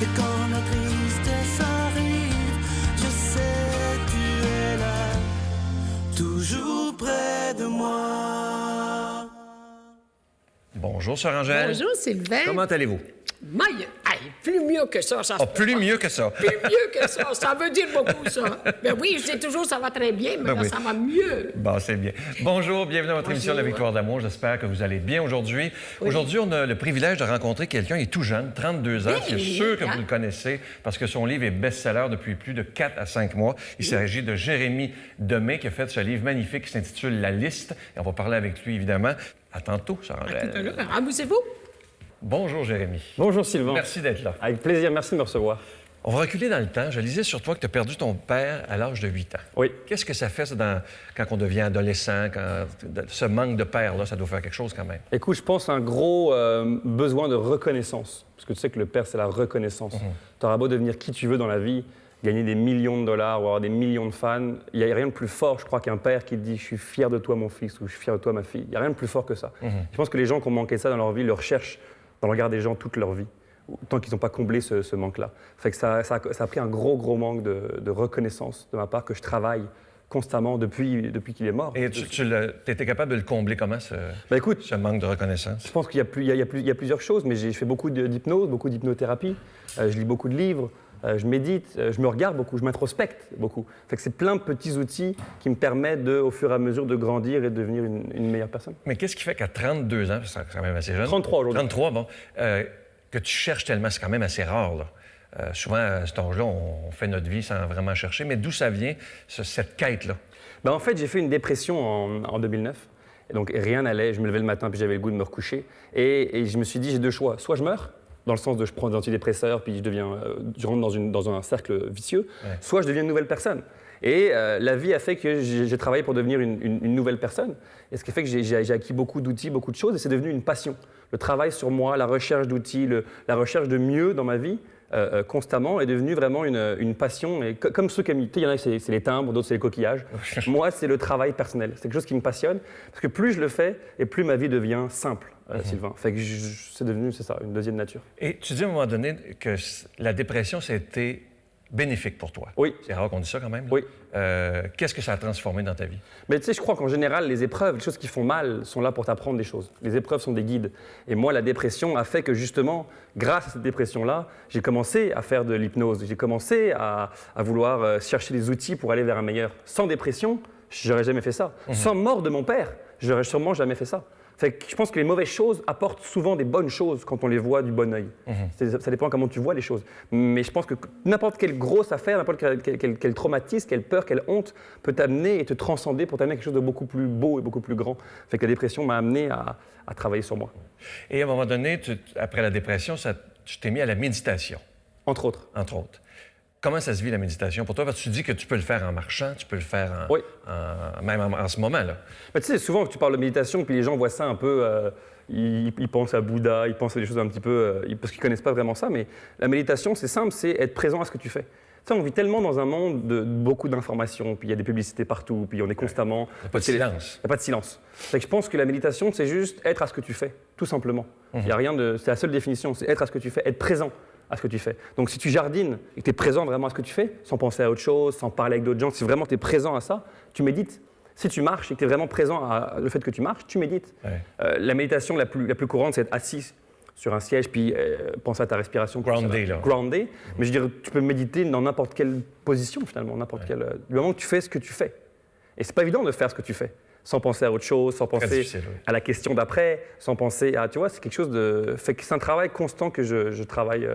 Et quand la tristesse arrive, je sais tu es là, toujours près de moi. Bonjour, Sœur Angèle. Bonjour, Sylvain. Comment allez-vous? Maï, plus mieux que ça. Ça Plus mieux que ça. Plus mieux que ça. Ça veut dire beaucoup, ça. Ben oui, je dis toujours ça va très bien, mais là, oui. ça va mieux. Bon, c'est bien. Bonjour, bienvenue à votre émission La Victoire d'amour. J'espère que vous allez bien aujourd'hui. Oui. Aujourd'hui, on a le privilège de rencontrer quelqu'un, il est tout jeune, 32 ans. C'est sûr que vous le connaissez parce que son livre est best-seller depuis plus de 4 à 5 mois. Il s'agit de Jérémy Demé qui a fait ce livre magnifique qui s'intitule La Liste. Et on va parler avec lui, évidemment. À tantôt, Sœur Angèle. À tout à l'heure. Amusez-vous. Bonjour, Jérémy. Bonjour, Sylvain. Merci d'être là. Avec plaisir, merci de me recevoir. On va reculer dans le temps. Je lisais sur toi que tu as perdu ton père à l'âge de 8 ans. Oui. Qu'est-ce que ça fait ça, quand on devient adolescent, ce manque de père-là, ça doit faire quelque chose quand même? Écoute, je pense à un gros besoin de reconnaissance. Parce que tu sais que le père, c'est la reconnaissance. Tu auras beau devenir qui tu veux dans la vie, gagner des millions de dollars ou avoir des millions de fans, il n'y a rien de plus fort, je crois, qu'un père qui te dit « je suis fier de toi, mon fils » ou « je suis fier de toi, ma fille ». Il n'y a rien de plus fort que ça. Je pense que les gens qui ont manqué ça dans leur vie le recherchent dans le regard des gens toute leur vie, tant qu'ils n'ont pas comblé ce manque-là. Fait que ça a pris un gros manque de reconnaissance de ma part que je travaille constamment depuis qu'il est mort. Et tu étais capable de le combler comment, ce manque de reconnaissance? Je pense qu'il y a plusieurs choses, mais j'ai fait beaucoup d'hypnose, beaucoup d'hypnothérapie. Je lis beaucoup de livres, je médite, je me regarde beaucoup, je m'introspecte beaucoup. Fait que c'est plein de petits outils qui me permettent, au fur et à mesure, de grandir et de devenir une meilleure personne. Mais qu'est-ce qui fait qu'à 32 ans, c'est quand même assez jeune... 33 aujourd'hui. 33, bon, que tu cherches tellement, c'est quand même assez rare, là. Souvent, à cet âge-là, on fait notre vie sans vraiment chercher. Mais d'où ça vient, cette quête-là? En fait, j'ai fait une dépression en 2009. Et donc, rien n'allait. Je me levais le matin, puis j'avais le goût de me recoucher. Et je me suis dit, j'ai deux choix. Soit je meurs, dans le sens de je prends des antidépresseurs, puis je rentre dans un cercle vicieux. Ouais. Soit je deviens une nouvelle personne. Et la vie a fait que j'ai travaillé pour devenir une nouvelle personne. Et ce qui fait que j'ai acquis beaucoup d'outils, beaucoup de choses. Et c'est devenu une passion. Le travail sur moi, la recherche d'outils, la recherche de mieux dans ma vie, constamment, est devenu vraiment une passion. Et comme ceux qui aiment, il y en a, c'est les timbres, d'autres, c'est les coquillages. Moi, c'est le travail personnel. C'est quelque chose qui me passionne. Parce que plus je le fais, et plus ma vie devient simple, Sylvain. Fait que c'est devenu, c'est ça, une deuxième nature. Et tu dis à un moment donné que la dépression, ça a été bénéfique pour toi. Oui. C'est rare qu'on dise ça quand même. Là. Oui. Qu'est-ce que ça a transformé dans ta vie? Mais tu sais, je crois qu'en général, les épreuves, les choses qui font mal sont là pour t'apprendre des choses. Les épreuves sont des guides. Et moi, la dépression a fait que justement, grâce à cette dépression-là, j'ai commencé à faire de l'hypnose. J'ai commencé à vouloir chercher des outils pour aller vers un meilleur. Sans dépression, j'aurais jamais fait ça. Sans mort de mon père, j'aurais sûrement jamais fait ça. Fait que je pense que les mauvaises choses apportent souvent des bonnes choses quand on les voit du bon œil. Ça dépend comment tu vois les choses. Mais je pense que n'importe quelle grosse affaire, n'importe quel traumatisme, quelle peur, quelle honte peut t'amener et te transcender pour t'amener à quelque chose de beaucoup plus beau et beaucoup plus grand. Fait que la dépression m'a amené à travailler sur moi. Et à un moment donné, après la dépression, tu t'es mis à la méditation. Entre autres. Entre autres. Comment ça se vit, la méditation, pour toi? Parce que tu dis que tu peux le faire en marchant, tu peux le faire même en ce moment-là. Tu sais, souvent, que tu parles de méditation, puis les gens voient ça un peu... ils pensent à Bouddha, ils pensent à des choses un petit peu... parce qu'ils ne connaissent pas vraiment ça, mais la méditation, c'est simple, c'est être présent à ce que tu fais. Tu sais, on vit tellement dans un monde de beaucoup d'informations, puis il y a des publicités partout, puis on est constamment... Il n'y a pas de silence. Il n'y a pas de silence. Fait que je pense que la méditation, c'est juste être à ce que tu fais, tout simplement. Il y a rien de... C'est la seule définition, c'est être à ce que tu fais, être présent à ce que tu fais. Donc si tu jardines et que tu es présent vraiment à ce que tu fais, sans penser à autre chose, sans parler avec d'autres gens, si vraiment tu es présent à ça, tu médites. Si tu marches et que tu es vraiment présent à le fait que tu marches, tu médites. Ouais. La méditation la plus courante, c'est être assis sur un siège puis penser à ta respiration. Groundé, là. Groundé. Mais je dirais, tu peux méditer dans n'importe quelle position, finalement, du moment que tu fais ce que tu fais. Et c'est pas évident de faire ce que tu fais. Sans penser à autre chose, sans penser à la question d'après, sans penser à... Tu vois, c'est quelque chose de... Fait que c'est un travail constant que je travaille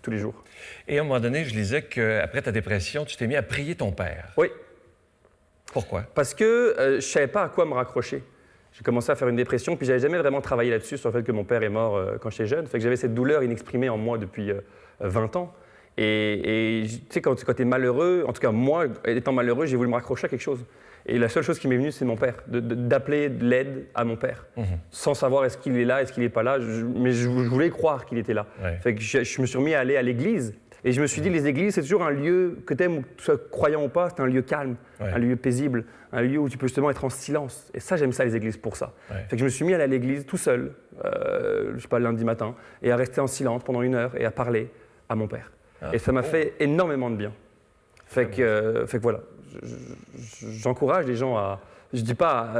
tous les jours. Et à un moment donné, je lisais qu'après ta dépression, tu t'es mis à prier ton père. Oui. Pourquoi? Parce que je ne savais pas à quoi me raccrocher. J'ai commencé à faire une dépression, puis je n'avais jamais vraiment travaillé là-dessus, sur le fait que mon père est mort quand j'étais jeune. Fait que j'avais cette douleur inexprimée en moi depuis 20 ans. Et tu sais, quand tu es malheureux, en tout cas moi, étant malheureux, j'ai voulu me raccrocher à quelque chose. Et la seule chose qui m'est venue, c'est mon père, d'appeler de l'aide à mon père, sans savoir est-ce qu'il est là, est-ce qu'il n'est pas là, mais je voulais croire qu'il était là. Ouais. Fait que je me suis remis à aller à l'église, et je me suis dit, les églises, c'est toujours un lieu, que tu aimes, que tu sois croyant ou pas, c'est un lieu calme, un lieu paisible, un lieu où tu peux justement être en silence. Et ça, j'aime ça, les églises, pour ça. Ouais. Fait que je me suis mis à aller à l'église tout seul, je sais pas, lundi matin, et à rester en silence pendant 1 heure, et à parler à mon père. Et ça m'a fait énormément de bien. Fait que voilà, j'encourage les gens à... Je dis pas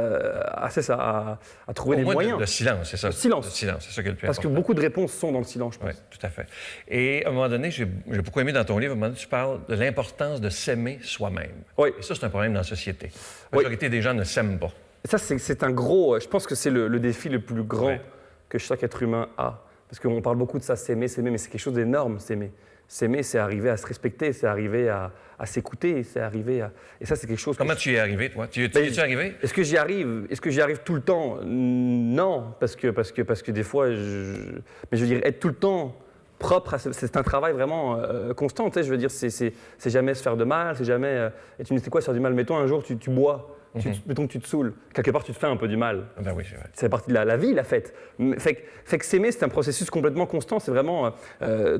à trouver des moyens. Le silence, c'est ça. Le silence. Le silence, c'est ça qui est le plus Parce que important. beaucoup de réponses sont dans le silence, je pense. Oui, tout à fait. Et à un moment donné, j'ai beaucoup aimé dans ton livre, à un moment donné, tu parles de l'importance de s'aimer soi-même. Oui. Et ça, c'est un problème dans la société. La majorité des gens ne s'aiment pas. Ça, c'est un gros... Je pense que c'est le défi le plus grand Ouais. que chaque être humain a. Parce qu'on parle beaucoup de ça, s'aimer, mais c'est quelque chose d'énorme, s'aimer. S'aimer, c'est arriver à se respecter, c'est arriver à s'écouter, c'est arriver à... Et ça, c'est quelque chose... Comment tu y es arrivé, toi? Tu y es arrivé? Est-ce que j'y arrive? Est-ce que j'y arrive tout le temps? Non, parce que des fois, mais je veux dire, être tout le temps propre, c'est un travail vraiment constant. Tu sais, je veux dire, c'est jamais se faire de mal, c'est jamais... Et tu me dis, c'est quoi se faire du mal? Mettons un jour, tu bois, mettons que tu te saoules. Quelque part, tu te fais un peu du mal. Ah ben oui, c'est vrai. C'est partie de la vie, la fête. Fait que s'aimer, c'est un processus complètement constant. C'est vraiment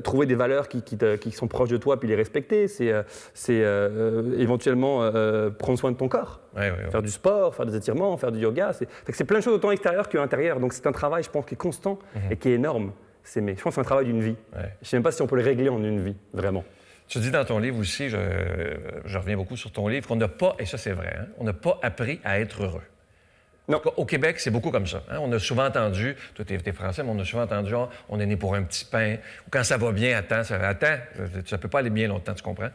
trouver des valeurs qui sont proches de toi puis les respecter. C'est éventuellement prendre soin de ton corps. Ouais, ouais, ouais. Faire du sport, faire des étirements, faire du yoga. Fait que c'est plein de choses autant extérieures qu'intérieures. Donc c'est un travail, je pense, qui est constant et qui est énorme. S'aimer. Je pense que c'est un travail d'une vie. Ouais. Je ne sais même pas si on peut le régler en une vie, vraiment. Tu dis dans ton livre aussi, je reviens beaucoup sur ton livre, qu'on n'a pas, et ça c'est vrai, hein, on n'a pas appris à être heureux. Non. Au Québec, c'est beaucoup comme ça. Hein. On a souvent entendu, toi t'es français, mais on a souvent entendu, genre, on est né pour un petit pain, ou quand ça va bien, attends, ça ne peut pas aller bien longtemps, tu comprends?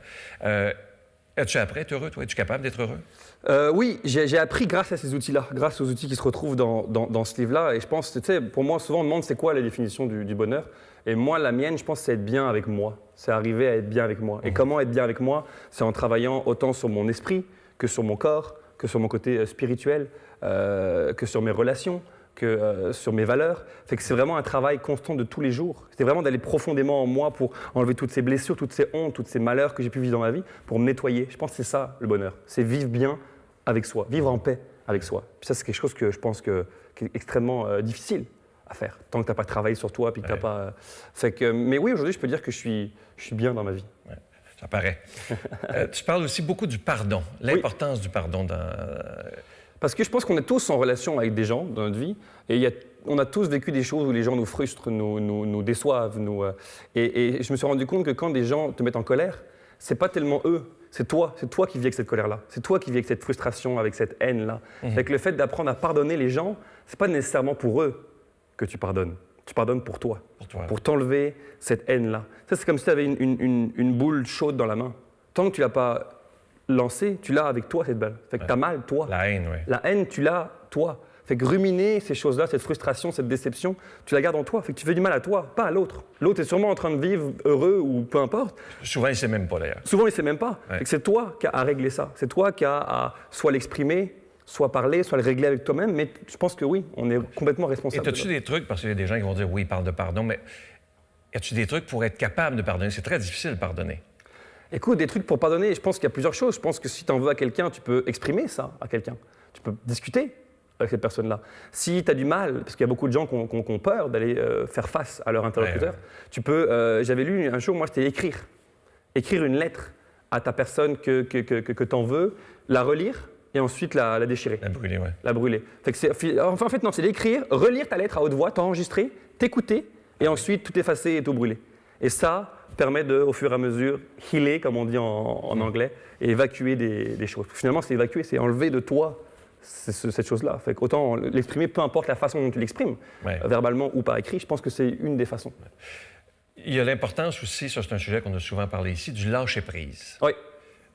As-tu appris à être heureux, toi? Es-tu capable d'être heureux? Oui, j'ai appris grâce à ces outils-là, grâce aux outils qui se retrouvent dans ce livre-là. Et je pense, tu sais, pour moi, souvent on me demande c'est quoi la définition du bonheur. Et moi, la mienne, je pense, c'est être bien avec moi. C'est arriver à être bien avec moi. Et comment être bien avec moi? C'est en travaillant autant sur mon esprit que sur mon corps, que sur mon côté spirituel, que sur mes relations, que sur mes valeurs. Fait que c'est vraiment un travail constant de tous les jours. C'est vraiment d'aller profondément en moi pour enlever toutes ces blessures, toutes ces hontes, tous ces malheurs que j'ai pu vivre dans ma vie, pour me nettoyer. Je pense que c'est ça, le bonheur. C'est vivre bien avec soi, vivre en paix avec soi. Puis ça, c'est quelque chose que je pense qui est extrêmement difficile à faire, tant que tu n'as pas travaillé sur toi, puis que tu n'as pas... Fait que, mais oui, aujourd'hui, je peux dire que je suis bien dans ma vie. Ouais, ça paraît. Tu parles aussi beaucoup du pardon, l'importance du pardon dans... Parce que je pense qu'on est tous en relation avec des gens dans notre vie, et on a tous vécu des choses où les gens nous frustrent, nous déçoivent. Et je me suis rendu compte que quand des gens te mettent en colère, c'est pas tellement eux, c'est toi qui vis avec cette colère-là, c'est toi qui vis avec cette frustration, avec cette haine-là. Avec le fait d'apprendre à pardonner les gens, c'est pas nécessairement pour eux que tu pardonnes. Tu pardonnes pour toi, pour t'enlever cette haine-là. Ça, c'est comme si tu avais une boule chaude dans la main. Tant que tu l'as pas lancée, tu l'as avec toi, cette balle. Fait que t'as mal, toi. La haine, oui. La haine, tu l'as, toi. Fait que ruminer ces choses-là, cette frustration, cette déception, tu la gardes en toi. Fait que tu fais du mal à toi, pas à l'autre. L'autre est sûrement en train de vivre heureux ou peu importe. Souvent, il ne sait même pas, d'ailleurs. Souvent, il ne sait même pas. Ouais. Fait que c'est toi qui as à régler ça. C'est toi qui as à soit l'exprimer, soit parler, soit le régler avec toi-même. Mais je pense que oui, on est complètement Et responsable. as-tu des trucs, parce qu'il y a des gens qui vont dire, oui, ils parlent de pardon, mais as-tu des trucs pour être capable de pardonner? C'est très difficile de pardonner. Écoute, des trucs pour pardonner, je pense qu'il y a plusieurs choses. Je pense que si tu en veux à quelqu'un, tu peux exprimer ça à quelqu'un. Tu peux discuter avec cette personne-là. Si tu as du mal, parce qu'il y a beaucoup de gens qui ont peur d'aller faire face à leur interlocuteur, Ouais. tu peux... J'avais lu un jour, moi, c'était écrire. Écrire une lettre à ta personne que tu en veux, la relire et ensuite la déchirer. La brûler, oui. La brûler. Fait que en fait, non, c'est d'écrire, relire ta lettre à haute voix, t'enregistrer, t'écouter et ensuite tout effacer et tout brûler. Et ça permet de, au fur et à mesure, healer, comme on dit en anglais, et évacuer des choses. Finalement, c'est évacuer, c'est enlever de toi cette chose-là. Fait qu'autant l'exprimer, peu importe la façon dont tu l'exprimes, Ouais. verbalement ou par écrit, je pense que c'est une des façons. Il y a l'importance aussi, ça c'est un sujet qu'on a souvent parlé ici, du lâcher-prise. Oui.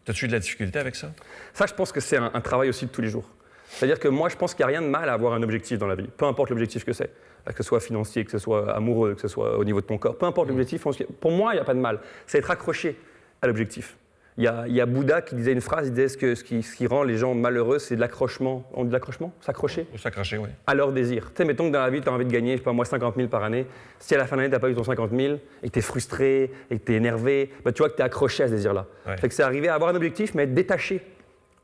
As-tu eu de la difficulté avec ça? Ça, je pense que c'est un travail aussi de tous les jours. C'est-à-dire que moi, je pense qu'il n'y a rien de mal à avoir un objectif dans la vie, peu importe l'objectif que c'est. Que ce soit financier, que ce soit amoureux, que ce soit au niveau de ton corps, peu importe l'objectif, pour moi, il n'y a pas de mal. C'est être accroché à l'objectif. Il y a Bouddha qui disait une phrase, il disait ce qui rend les gens malheureux, c'est de l'accrochement. On dit l'accrochement? S'accrocher? Ou s'accrocher, oui. À leur désir. Tu sais, mettons que dans la vie, tu as envie de gagner, je sais pas moi, 50 000 par année. Si à la fin de l'année, tu n'as pas eu ton 50 000 et que tu es frustré et que tu es énervé, bah, tu vois que tu es accroché à ce désir-là. Ouais. Fait que c'est arriver à avoir un objectif, mais être détaché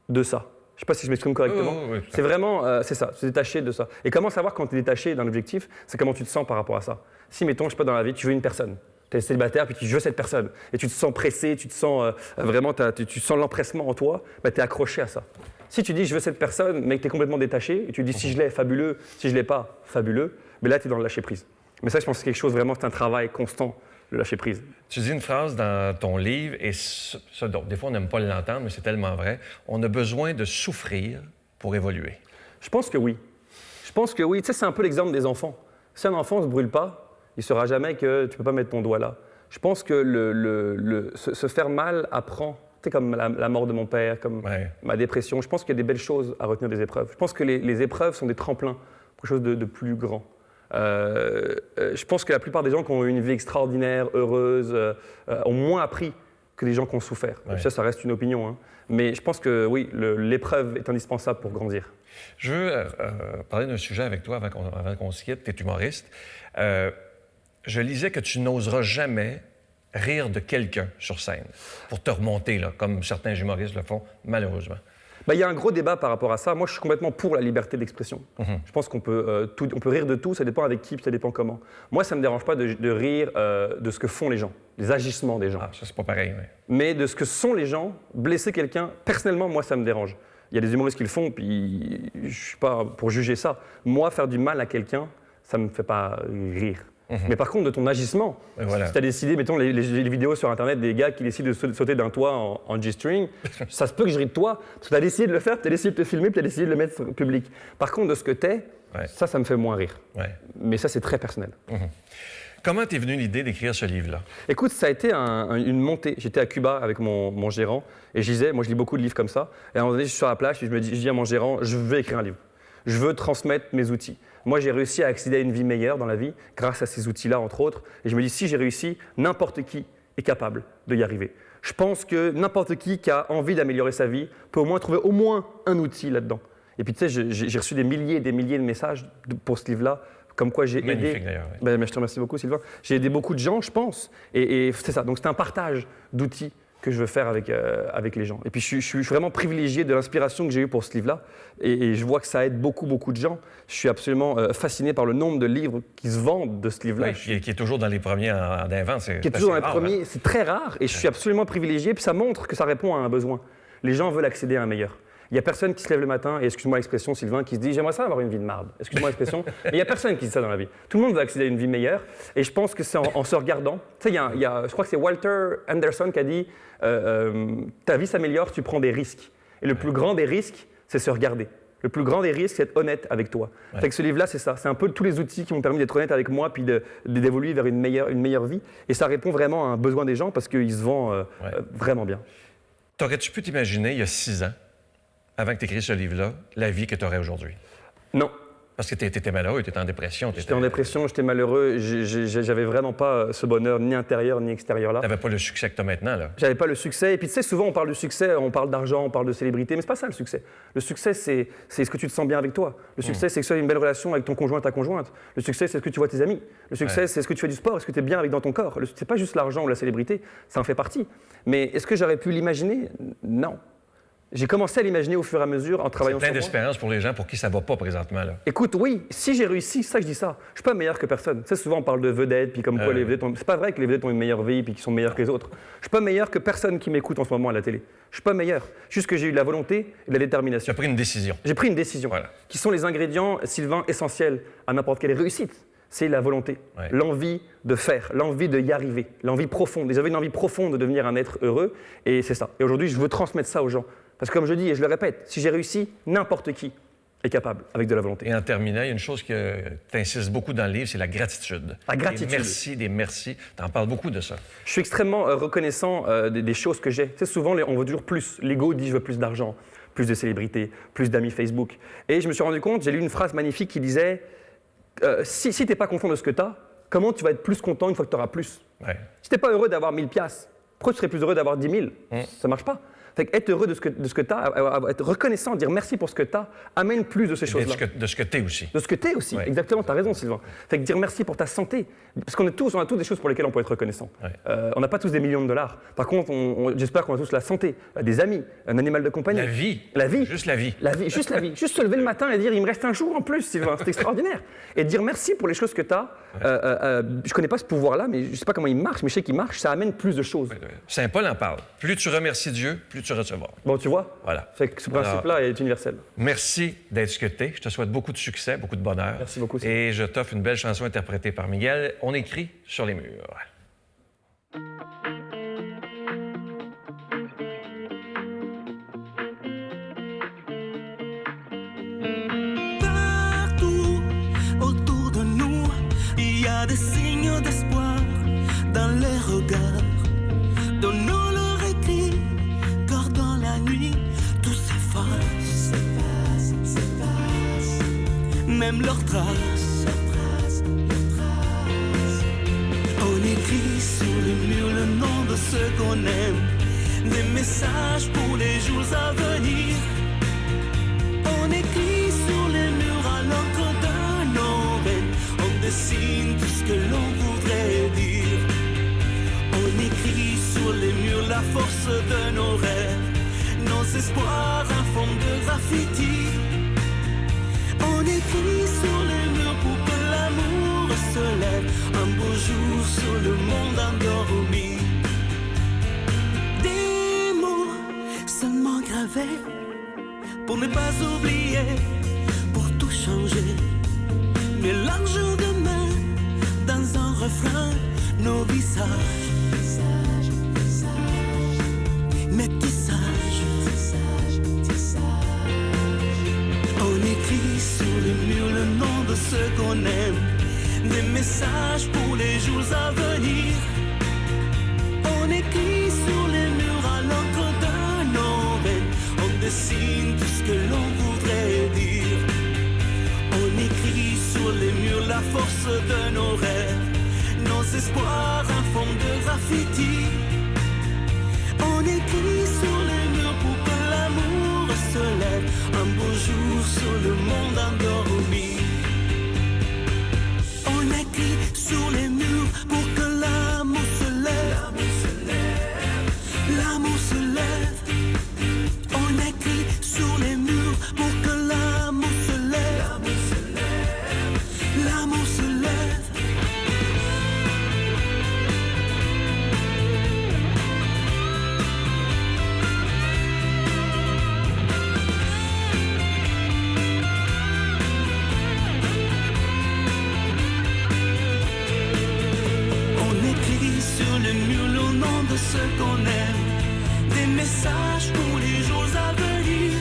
de ça. Je ne sais pas si je m'exprime correctement. Oui, c'est vraiment, c'est ça, se détacher de ça. Et comment savoir quand tu es détaché d'un objectif, c'est comment tu te sens par rapport à ça. Si, mettons, je sais pas, dans la vie, tu veux une personne. Tu es célibataire, puis tu veux cette personne. Et tu te sens pressé, tu te sens vraiment, tu sens l'empressement en toi, bah, tu es accroché à ça. Si tu dis je veux cette personne, mais que tu es complètement détaché, et tu dis si je l'ai, fabuleux, si je ne l'ai pas, fabuleux, mais là tu es dans le lâcher prise. Mais ça, je pense que c'est quelque chose vraiment, c'est un travail constant. le lâcher prise. Tu dis une phrase dans ton livre, et ça, donc, des fois, on n'aime pas l'entendre, mais c'est tellement vrai. On a besoin de souffrir pour évoluer. Je pense que oui. Je pense que oui. Tu sais, c'est un peu l'exemple des enfants. Si un enfant ne se brûle pas, il ne saura jamais que tu ne peux pas mettre ton doigt là. Je pense que se faire mal apprend. Tu sais, comme la mort de mon père, comme ma dépression. Je pense qu'il y a des belles choses à retenir des épreuves. Je pense que les épreuves sont des tremplins pour quelque chose de plus grand. Je pense que la plupart des gens qui ont eu une vie extraordinaire, heureuse, ont moins appris que les gens qui ont souffert. Ça reste une opinion. Hein. Mais je pense que oui, l'épreuve est indispensable pour grandir. Je veux parler d'un sujet avec toi avant qu'on se quitte. Tu es humoriste. Je lisais que tu n'oseras jamais rire de quelqu'un sur scène pour te remonter, là, comme certains humoristes le font, malheureusement. Il y a un gros débat par rapport à ça. Moi, je suis complètement pour la liberté d'expression. Je pense qu'on peut, on peut rire de tout, ça dépend avec qui, ça dépend comment. Moi, ça ne me dérange pas de rire de ce que font les gens, des agissements des gens. Ah, ça, c'est pas pareil, oui. Mais de ce que sont les gens, blesser quelqu'un, personnellement, moi, ça me dérange. Il y a des humoristes qui le font, puis je ne suis pas pour juger ça. Moi, faire du mal à quelqu'un, ça ne me fait pas rire. Mais par contre, de ton agissement, si tu as décidé, mettons les vidéos sur Internet des gars qui décident de sauter d'un toit en G-string, ça se peut que je rie de toi, parce que tu as décidé de le faire, tu as décidé de te filmer, puis tu as décidé de le mettre sur le public. Par contre, de ce que tu es, ça me fait moins rire. Mais ça, c'est très personnel. Comment t'es venue l'idée d'écrire ce livre-là? Écoute, ça a été une montée. J'étais à Cuba avec mon gérant, et je lisais, moi je lis beaucoup de livres comme ça, et à un moment donné, je suis sur la plage, et je dis à mon gérant, je veux écrire un livre. Je veux transmettre mes outils. Moi, j'ai réussi à accéder à une vie meilleure dans la vie grâce à ces outils-là, entre autres. Et je me dis, si j'ai réussi, n'importe qui est capable de y arriver. Je pense que n'importe qui a envie d'améliorer sa vie peut au moins trouver au moins un outil là-dedans. Et puis, tu sais, j'ai reçu des milliers et des milliers de messages pour ce livre-là, comme quoi j'ai aidé... Magnifique, d'ailleurs. Je te remercie beaucoup, Sylvain. J'ai aidé beaucoup de gens, je pense. Et c'est ça. Donc, c'est un partage d'outils que je veux faire avec les gens. Et puis, je suis vraiment privilégié de l'inspiration que j'ai eue pour ce livre-là. Et je vois que ça aide beaucoup, beaucoup de gens. Je suis absolument fasciné par le nombre de livres qui se vendent de ce livre-là. Oui, qui est toujours dans les premiers en vente. Qui est toujours dans les premiers. C'est très rare. Et je suis absolument privilégié. Puis ça montre que ça répond à un besoin. Les gens veulent accéder à un meilleur. Il n'y a personne qui se lève le matin, et excuse-moi l'expression, Sylvain, qui se dit « j'aimerais ça avoir une vie de marde ». Excuse-moi l'expression, mais il n'y a personne qui dit ça dans la vie. Tout le monde veut accéder à une vie meilleure, et je pense que c'est en se regardant. Tu sais, je crois que c'est Walter Anderson qui a dit ta vie s'améliore, tu prends des risques. Et le plus grand des risques, c'est se regarder. Le plus grand des risques, c'est être honnête avec toi. Fait que ce livre-là, c'est ça. C'est un peu tous les outils qui m'ont permis d'être honnête avec moi, puis d'évoluer vers une meilleure vie. Et ça répond vraiment à un besoin des gens, parce qu'il se vend vraiment bien. T'aurais-tu pu t'imaginer, il y a 6 ans, avant que tu écrives ce livre-là, la vie que tu aurais aujourd'hui? Non. Parce que tu étais malheureux, tu étais en dépression. J'étais en dépression, j'étais malheureux. J'avais vraiment pas ce bonheur, ni intérieur, ni extérieur là. Tu n'avais pas le succès que tu as maintenant, là. J'avais pas le succès. Et puis tu sais, souvent on parle du succès, on parle d'argent, on parle de célébrité, mais c'est pas ça le succès. Le succès, c'est ce que tu te sens bien avec toi. Le succès, c'est que tu as une belle relation avec ton conjoint, ta conjointe. Le succès, c'est ce que tu vois tes amis. Le succès, c'est ce que tu fais du sport, est-ce que tu es bien avec dans ton corps. C'est pas juste l'argent ou la célébrité, ça en fait partie. Mais est-ce que j'aurais pu l'imaginer? Non. J'ai commencé à l'imaginer au fur et à mesure en travaillant sur moi. C'est plein d'espérance pour les gens pour qui ça ne va pas présentement, là. Écoute, oui, si j'ai réussi, c'est ça que je dis ça. Je ne suis pas meilleur que personne. Tu sais, souvent on parle de vedettes, puis comme quoi les vedettes c'est pas vrai que les vedettes ont une meilleure vie, puis qu'ils sont meilleurs que les autres. Je ne suis pas meilleur que personne qui m'écoute en ce moment à la télé. Je ne suis pas meilleur. Juste que j'ai eu de la volonté et de la détermination. Tu as pris une décision. J'ai pris une décision. Voilà. Qui sont les ingrédients, Sylvain, essentiels à n'importe quelle réussite. C'est la volonté, l'envie de faire, l'envie de y arriver, l'envie profonde. J'avais une envie profonde de devenir un être heureux, et c'est ça. Et aujourd'hui, je veux transmettre ça aux gens. Parce que comme je dis, et je le répète, si j'ai réussi, n'importe qui est capable, avec de la volonté. Et en terminant, il y a une chose que tu insistes beaucoup dans le livre, c'est la gratitude. La gratitude. Des merci. Tu en parles beaucoup de ça. Je suis extrêmement reconnaissant des choses que j'ai. Tu sais, souvent, on veut toujours plus. L'ego dit « je veux plus d'argent, plus de célébrité, plus d'amis Facebook ». Et je me suis rendu compte, j'ai lu une phrase magnifique qui disait si tu n'es pas content de ce que tu as, comment tu vas être plus content une fois que tu auras plus? Si tu n'es pas heureux d'avoir 1000 piastres, pourquoi tu serais plus heureux d'avoir 10 000? Ça ne marche pas. Fait être heureux de ce que tu as, être reconnaissant, dire merci pour ce que tu as, amène plus de ces choses-là. De ce que tu es aussi. De ce que tu es aussi, exactement, tu as raison Sylvain. Fait que dire merci pour ta santé, parce qu'on a tous des choses pour lesquelles on peut être reconnaissant. On n'a pas tous des millions de dollars. Par contre, j'espère qu'on a tous la santé, des amis, un animal de compagnie. La vie. La vie. Juste la vie. La vie, juste la vie. Juste se lever le matin et dire il me reste un jour en plus, Sylvain, c'est extraordinaire. Et dire merci pour les choses que tu as. Je connais pas ce pouvoir-là, mais je sais pas comment il marche, mais je sais qu'il marche, ça amène plus de choses. Saint Paul en parle. Plus tu remercies Dieu, plus tu recevras. Bon, tu vois? Voilà. Fait que ce principe-là est universel. Merci d'être ce que tu es. Je te souhaite beaucoup de succès, beaucoup de bonheur. Merci beaucoup. Et je t'offre une belle chanson interprétée par Miguel. On écrit sur les murs. Donnons leur écrit, car dans la nuit, tout s'efface. Même leurs traces. On écrit sur le mur le nom de ceux qu'on aime, des messages pour les jours à venir. On écrit sur les murs à l'encre de nos veines, on dessine tout ce que l'on voudrait dire. On écrit sur les murs la force de nos rêves, nos espoirs en forme de graffiti. On écrit sur les murs pour que l'amour se lève un beau jour sur le monde endormi. Des mots seulement gravés pour ne pas oublier, pour tout changer. Mélange de mains dans un refrain, nos visages. Métissage. On écrit sur le mur le nom de ceux qu'on aime, des messages pour les jours à venir. On écrit sur les murs à l'encre de nos veines, on dessine tout ce que l'on voudrait dire. On écrit sur les murs la force de nos rêves, nos espoirs en forme de graffiti. On écrit sur les murs pour que l'amour se lève un beau jour sur le monde endormi. On écrit sur les murs pour que l'amour se lève. L'amour se lève. On écrit sur les murs pour que l'amour se lève. L'amour se lève. Sur le mur le nom de ceux qu'on aime, des messages pour les jours à venir.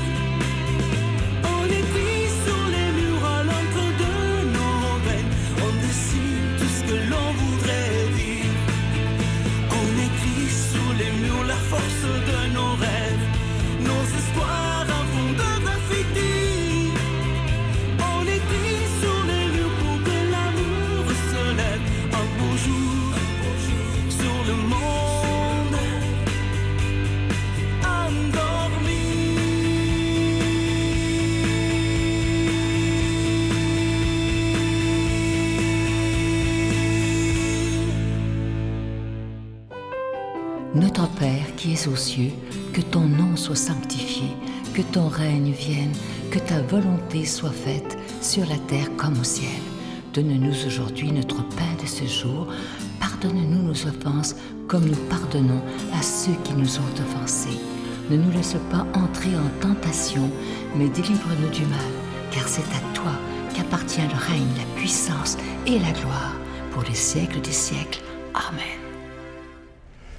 On écrit sur les murs à l'encre de nos veines, on dessine tout ce que l'on voudrait dire. On écrit sur les murs la force de nos rêves, nos espoirs en fond de graffiti. On écrit sur les murs pour que l'amour se lève un beau jour sur le monde endormi. Notre Père qui es aux cieux, que ton nom soit sanctifié, que ton règne vienne, que ta volonté soit faite sur la terre comme au ciel. Donne-nous aujourd'hui notre pain de ce jour. Pardonne-nous nos offenses, comme nous pardonnons à ceux qui nous ont offensés. Ne nous laisse pas entrer en tentation, mais délivre-nous du mal, car c'est à toi qu'appartient le règne, la puissance et la gloire, pour les siècles des siècles. Amen.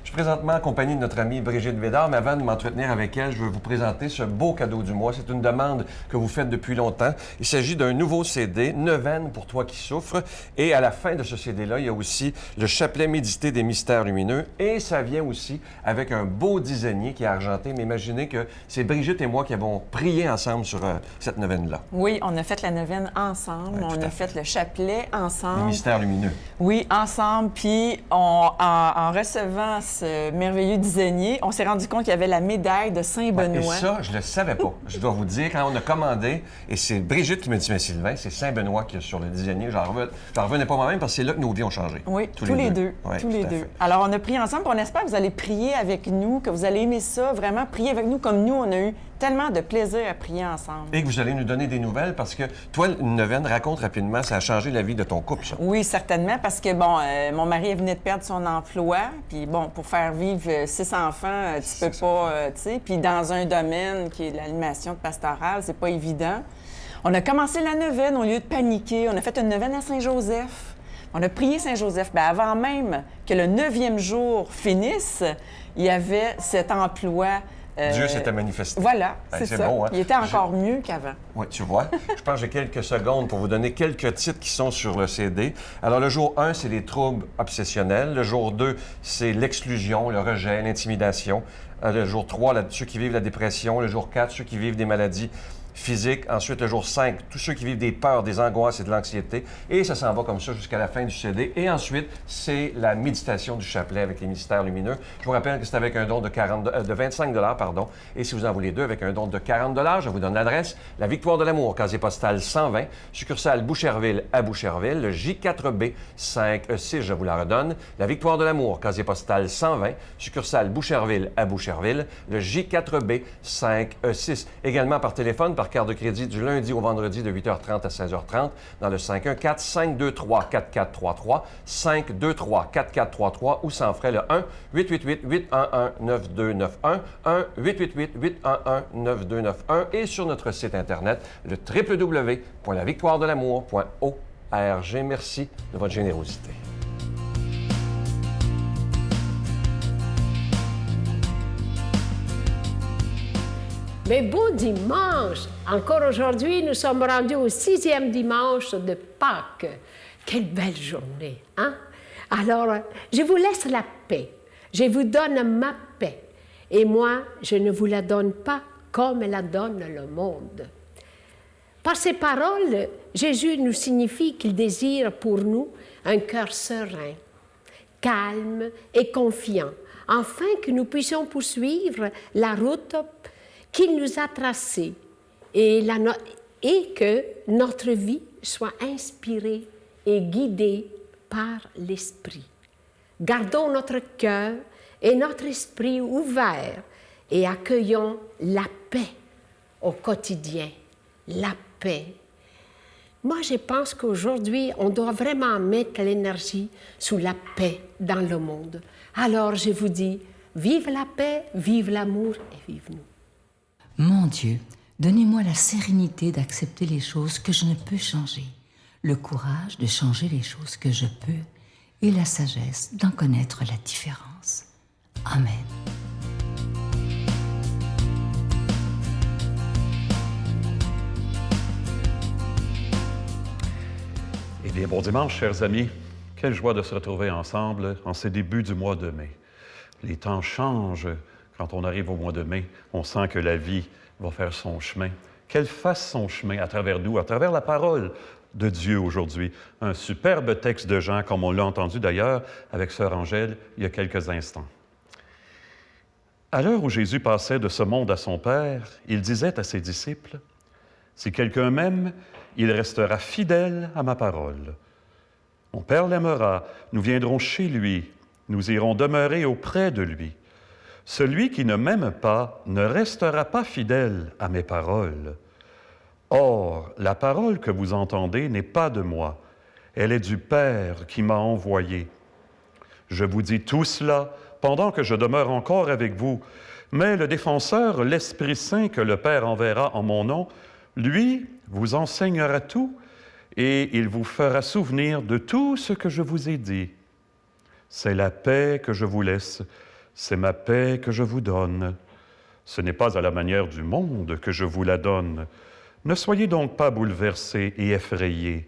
Je suis présentement en compagnie de notre amie Brigitte Bédard, mais avant de m'entretenir avec elle, je veux vous présenter ce beau cadeau du mois. C'est une demande que vous faites depuis longtemps. Il s'agit d'un nouveau CD, Neuvaine pour toi qui souffres. Et à la fin de ce CD-là, il y a aussi le chapelet médité des mystères lumineux. Et ça vient aussi avec un beau dizainier qui est argenté. Mais imaginez que c'est Brigitte et moi qui avons prié ensemble sur cette neuvaine-là. Oui, on a fait la neuvaine ensemble. Ouais, on a fait le chapelet ensemble. Les mystères lumineux. Oui, ensemble. Puis en recevant ce merveilleux dizainier, on s'est rendu compte qu'il y avait la médaille de Saint-Benoît. Et ça, je le savais pas. Je dois vous dire, quand on a commandé, et c'est Brigitte qui me dit, mais Sylvain, c'est Saint-Benoît qui est sur le dizainier. J'en revenais pas moi-même parce que c'est là que nos vies ont changé. Oui, tous les deux. Ouais, tous les tout à deux. fait. Alors, on a prié ensemble. On espère que vous allez prier avec nous, que vous allez aimer ça, vraiment prier avec nous comme nous, on a eu tellement de plaisir à prier ensemble. Et que vous allez nous donner des nouvelles parce que toi, une neuvaine, raconte rapidement, ça a changé la vie de ton couple, ça. Oui, certainement, parce que, bon, mon mari venait de perdre son emploi, puis bon, pour faire vivre 6 enfants, tu peux pas, tu sais, puis dans un domaine qui est l'animation pastorale, c'est pas évident. On a commencé la neuvaine, au lieu de paniquer, on a fait une neuvaine à Saint-Joseph. On a prié Saint-Joseph. Bien, avant même que le 9e jour finisse, il y avait cet emploi Dieu s'était manifesté. Voilà, Ben, c'est c'est ça. beau, hein? Il était encore mieux qu'avant. Oui, tu vois. Je pense que j'ai quelques secondes pour vous donner quelques titres qui sont sur le CD. Alors, le jour 1, c'est les troubles obsessionnels. Le jour 2, c'est l'exclusion, le rejet, l'intimidation. Le jour 3, ceux qui vivent la dépression. Le jour 4, ceux qui vivent des maladies physique. Ensuite, le jour 5, tous ceux qui vivent des peurs, des angoisses et de l'anxiété. Et ça s'en va comme ça jusqu'à la fin du CD. Et ensuite, c'est la méditation du chapelet avec les mystères lumineux. Je vous rappelle que c'est avec un don de 25 $, Et si vous en voulez deux, avec un don de 40 $, je vous donne l'adresse. La Victoire de l'amour, casier postal 120, succursale Boucherville à Boucherville. Le J4B 5E6, je vous la redonne. La Victoire de l'amour, casier postal 120, succursale Boucherville à Boucherville. Le J4B 5E6. Également par téléphone, par carte de crédit du lundi au vendredi de 8h30 à 16h30 dans le 514-523-4433, 523-4433 ou sans frais le 1-888-811-9291, 1-888-811-9291 et sur notre site Internet, le www.lavictoiredelamour.org. Merci de votre générosité. Mais bon dimanche! Encore aujourd'hui, nous sommes rendus au 6e dimanche de Pâques. Quelle belle journée, hein? Alors, je vous laisse la paix. Je vous donne ma paix. Et moi, je ne vous la donne pas comme la donne le monde. Par ces paroles, Jésus nous signifie qu'il désire pour nous un cœur serein, calme et confiant, afin que nous puissions poursuivre la route qu'il nous a tracée et que notre vie soit inspirée et guidée par l'Esprit. Gardons notre cœur et notre esprit ouverts et accueillons la paix au quotidien. La paix. Moi, je pense qu'aujourd'hui, on doit vraiment mettre l'énergie sur la paix dans le monde. Alors, je vous dis, vive la paix, vive l'amour et vive nous. Mon Dieu, donnez-moi la sérénité d'accepter les choses que je ne peux changer, le courage de changer les choses que je peux et la sagesse d'en connaître la différence. Amen. Eh bien, bon dimanche, chers amis. Quelle joie de se retrouver ensemble en ces débuts du mois de mai. Les temps changent. Quand on arrive au mois de mai, on sent que la vie va faire son chemin. Qu'elle fasse son chemin à travers nous, à travers la parole de Dieu aujourd'hui. Un superbe texte de Jean, comme on l'a entendu d'ailleurs avec Sœur Angèle il y a quelques instants. À l'heure où Jésus passait de ce monde à son Père, il disait à ses disciples, « Si quelqu'un m'aime, il restera fidèle à ma parole. Mon Père l'aimera, nous viendrons chez lui, nous irons demeurer auprès de lui. Celui qui ne m'aime pas ne restera pas fidèle à mes paroles. Or, la parole que vous entendez n'est pas de moi, elle est du Père qui m'a envoyé. Je vous dis tout cela pendant que je demeure encore avec vous, mais le Défenseur, l'Esprit Saint que le Père enverra en mon nom, lui vous enseignera tout et il vous fera souvenir de tout ce que je vous ai dit. C'est la paix que je vous laisse. C'est ma paix que je vous donne. Ce n'est pas à la manière du monde que je vous la donne. Ne soyez donc pas bouleversés et effrayés.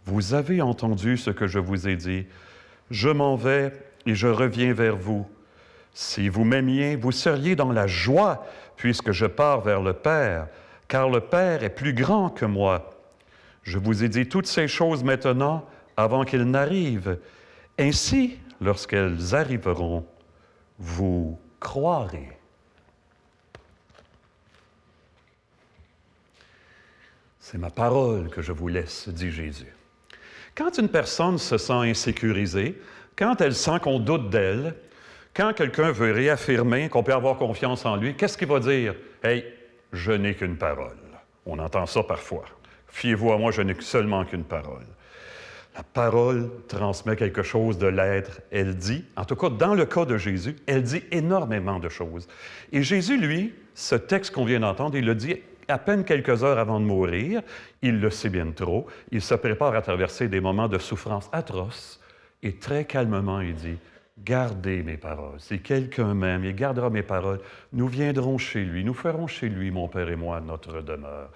Vous avez entendu ce que je vous ai dit. Je m'en vais et je reviens vers vous. Si vous m'aimiez, vous seriez dans la joie, puisque je pars vers le Père, car le Père est plus grand que moi. Je vous ai dit toutes ces choses maintenant, avant qu'elles n'arrivent. Ainsi, lorsqu'elles arriveront, vous croirez. » C'est ma parole que je vous laisse, dit Jésus. Quand une personne se sent insécurisée, quand elle sent qu'on doute d'elle, quand quelqu'un veut réaffirmer qu'on peut avoir confiance en lui, qu'est-ce qu'il va dire? « Hey, je n'ai qu'une parole. » On entend ça parfois. « Fiez-vous à moi, je n'ai seulement qu'une parole. » La parole transmet quelque chose de l'être. Elle dit, en tout cas dans le cas de Jésus, elle dit énormément de choses. Et Jésus, lui, ce texte qu'on vient d'entendre, il le dit à peine quelques heures avant de mourir. Il le sait bien trop. Il se prépare à traverser des moments de souffrance atroces. Et très calmement, il dit, « gardez mes paroles. Si quelqu'un m'aime et gardera mes paroles, nous viendrons chez lui, nous ferons chez lui, mon Père et moi, notre demeure.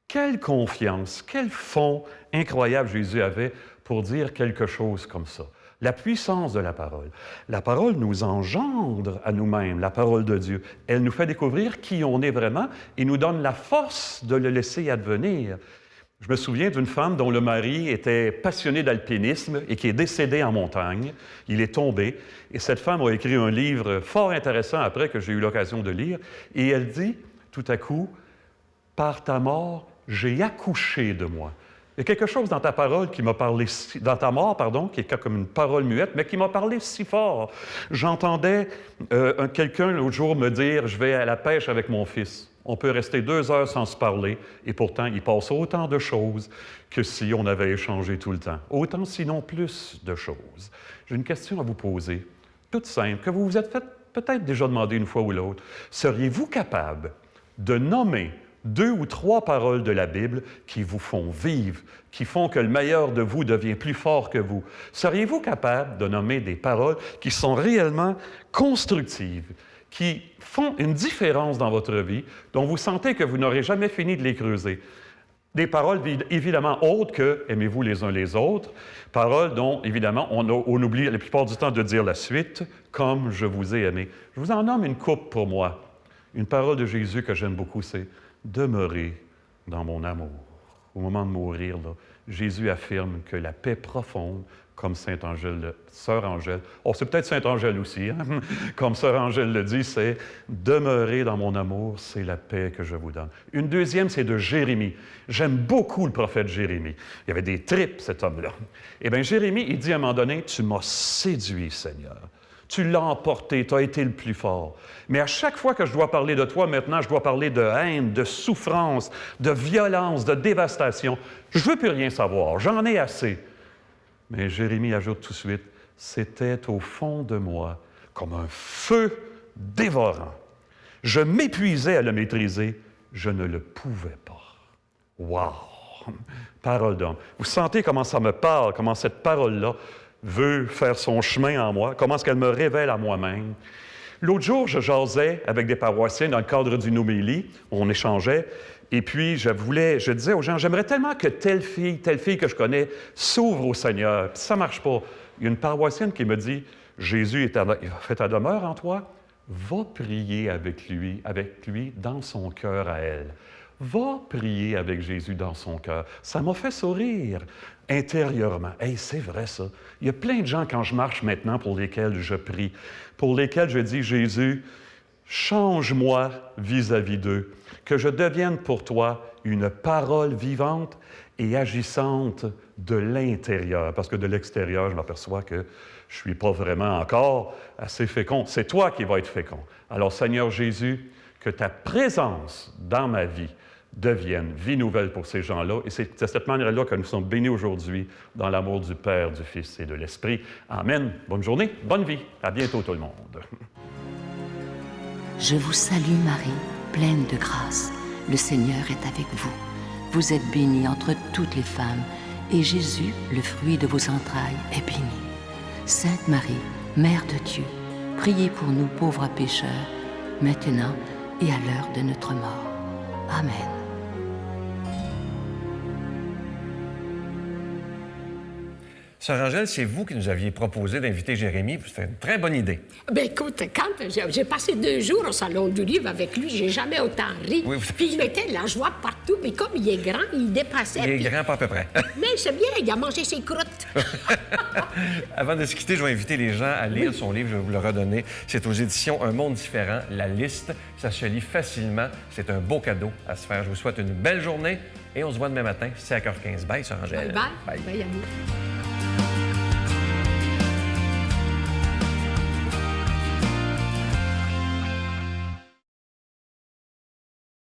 Quelle confiance, quel fond incroyable Jésus avait pour dire quelque chose comme ça. La puissance de la parole. La parole nous engendre à nous-mêmes, la parole de Dieu. Elle nous fait découvrir qui on est vraiment et nous donne la force de le laisser advenir. Je me souviens d'une femme dont le mari était passionné d'alpinisme et qui est décédé en montagne. Il est tombé et cette femme a écrit un livre fort intéressant après que j'ai eu l'occasion de lire et elle dit tout à coup, « Par ta mort, j'ai accouché de moi. » Il y a quelque chose dans ta parole qui m'a parlé, dans ta mort, pardon, qui est comme une parole muette, mais qui m'a parlé si fort. J'entendais quelqu'un l'autre jour me dire, je vais à la pêche avec mon fils. On peut rester 2 heures sans se parler, et pourtant, il passe autant de choses que si on avait échangé tout le temps. Autant, sinon plus de choses. J'ai une question à vous poser, toute simple, que vous vous êtes fait peut-être déjà demander une fois ou l'autre. Seriez-vous capable de nommer 2 ou 3 paroles de la Bible qui vous font vivre, qui font que le meilleur de vous devient plus fort que vous? Seriez-vous capable de nommer des paroles qui sont réellement constructives, qui font une différence dans votre vie, dont vous sentez que vous n'aurez jamais fini de les creuser? Des paroles évidemment autres que « aimez-vous les uns les autres », paroles dont, évidemment, on oublie la plupart du temps de dire la suite, « comme je vous ai aimé ». Je vous en nomme une couple pour moi. Une parole de Jésus que j'aime beaucoup, c'est « demeurer dans mon amour ». Au moment de mourir, là, Jésus affirme que la paix profonde, comme Sœur Angèle, c'est peut-être Sainte Angèle aussi, hein? Comme Sœur Angèle le dit, c'est « demeurer dans mon amour, c'est la paix que je vous donne ». Une deuxième, c'est de Jérémie. J'aime beaucoup le prophète Jérémie. Il y avait des tripes, cet homme-là. Eh bien, Jérémie, il dit à un moment donné, « Tu m'as séduit, Seigneur. Tu l'as emporté, tu as été le plus fort. Mais à chaque fois que je dois parler de toi, maintenant, je dois parler de haine, de souffrance, de violence, de dévastation. Je ne veux plus rien savoir, j'en ai assez. » Mais Jérémie ajoute tout de suite, « C'était au fond de moi comme un feu dévorant. Je m'épuisais à le maîtriser, je ne le pouvais pas. » Wow! Parole d'homme. Vous sentez comment ça me parle, comment cette parole-là veut faire son chemin en moi, comment est-ce qu'elle me révèle à moi-même. L'autre jour, je jasais avec des paroissiens dans le cadre d'une homélie, on échangeait, et puis je disais aux gens, j'aimerais tellement que telle fille que je connais, s'ouvre au Seigneur. Puis ça ne marche pas. Il y a une paroissienne qui me dit, Jésus fait ta demeure en toi, va prier avec lui dans son cœur à elle. Va prier avec Jésus dans son cœur. Ça m'a fait sourire intérieurement. Hey, c'est vrai ça. Il y a plein de gens quand je marche maintenant pour lesquels je prie, pour lesquels je dis, Jésus, change-moi vis-à-vis d'eux, que je devienne pour toi une parole vivante et agissante de l'intérieur, parce que de l'extérieur, je m'aperçois que je ne suis pas vraiment encore assez fécond. C'est toi qui vas être fécond. Alors, Seigneur Jésus, que ta présence dans ma vie devienne vie nouvelle pour ces gens-là. Et c'est de cette manière-là que nous sommes bénis aujourd'hui dans l'amour du Père, du Fils et de l'Esprit. Amen. Bonne journée, bonne vie. À bientôt tout le monde. Je vous salue Marie, pleine de grâce. Le Seigneur est avec vous. Vous êtes bénie entre toutes les femmes, et Jésus, le fruit de vos entrailles, est béni. Sainte Marie, Mère de Dieu, priez pour nous pauvres pécheurs, maintenant et à l'heure de notre mort. Amen. Sœur Angèle, c'est vous qui nous aviez proposé d'inviter Jérémie. C'était une très bonne idée. Ben écoute, quand j'ai passé 2 jours au Salon du Livre avec lui, j'ai jamais autant ri. Oui, Puis il mettait la joie partout. Mais comme il est grand, il dépassait. Il est puis... grand, pas à peu près. Mais c'est bien, il a mangé ses croûtes. Avant de se quitter, je vais inviter les gens à lire son livre. Je vais vous le redonner. C'est aux éditions Un monde différent, La liste. Ça se lit facilement. C'est un beau cadeau à se faire. Je vous souhaite une belle journée et on se voit demain matin, 5h15. Bye, Sœur Angèle. Bye. Bye, Yannick.